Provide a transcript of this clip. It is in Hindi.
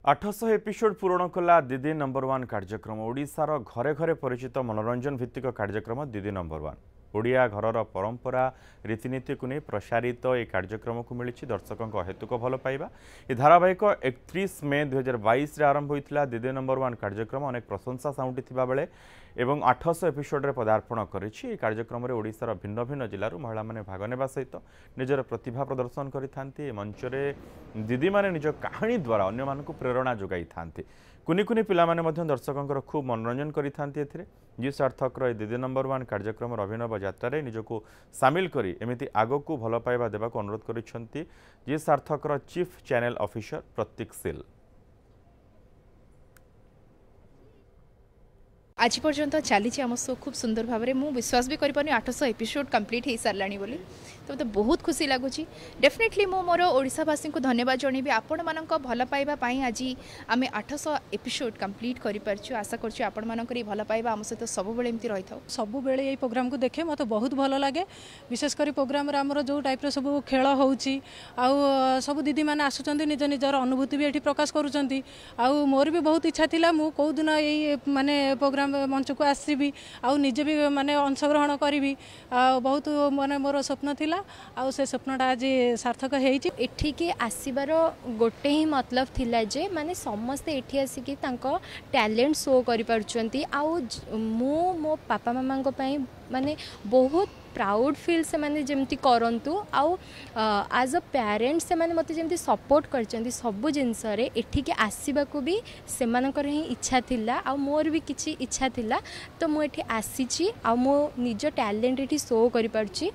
800 एपिसोड पूरण कला दीदी नंबर वन कार्यक्रम ओडिशार घरे घरे परिचित मनोरंजन भित्तिक कार्यक्रम दीदी नंबर वन ओडिया घरर परंपरा रीतिनीति को नहीं प्रसारित ये कार्यक्रम को मिली दर्शकों हेतुक भल पाइबा ये धारावाहिक 31 मे 2022 आरंभ होता दीदी नंबर वन कार्यक्रम अनेक प्रशंसा साउंटी बेले एवं 800 एपिसोड पदार्पण करी कार्यक्रम में ओडिशार भिन्न भिन्न जिलूर महिला माने भाग नेबा सहित निजर प्रतिभा प्रदर्शन करि मंचरे दीदी माने निज कहानी द्वारा अन्य मानकु प्रेरणा जोगाई थांती कुनी कुनी पिला माने मध्य दर्शकों खूब मनोरंजन करि जी सार्थकर दीदी नंबर वन कार्यक्रम अभिनव यात्रा निजको सामिल करी एमिति आगकू भल पाइबा देबाक अनुरोध करिसेंती जी सार्थकर चीफ चैनल ऑफिसर प्रतीक सिल। आज पर्यंत चली आम शो खूब सुंदर भाव में मुझे विश्वास भी करें 800 एपिसोड कंप्लीट हो सारा बोली तो मतलब बहुत खुशी लगुच डेफिनेटली मो मोर ओडिशावासी को धन्यवाद जनइबी आपण मानक भल पाइबा आज आम 800 एपिसोड कंप्लीट करूँ आशा करूँ आपण मानक भल पाइबा आम सहित सब एमती रही था सब बेले ये प्रोग्राम को देखे मत बहुत भल लगे विशेषकर प्रोग्राम आमर जो टाइप सब खेल हो सब दीदी मैंने आसुँच निज निजर अनुभूति भी ये प्रकाश करुँच मोर भी बहुत इच्छा थी मु कौ दिन ये माने प्रोग्राम मंच को आसबि आजे भी माने अंशग्रहण करी बहुत माने मोर स्वप्न थिला आ से स्वप्नटा आज सार्थक एठिके आसबार गोटे ही मतलब थिला जे माने समस्ते एठी आसिकी तांको टैलेंट शो करि पारुचंती आउ मु मो पापा मामा को पई माने बहुत प्राउड फील से माने जेमती करंतु आउ एज अ पेरेंट से माने मते जेमती सपोर्ट करचंती सब जिनस रे एठिके आसीबा को भी से मानकर ही इच्छा थिला आ मोर भी किछि इच्छा थिला तो मु एठी आसीची आ मो निज टैलेंट एठी शो करि पारची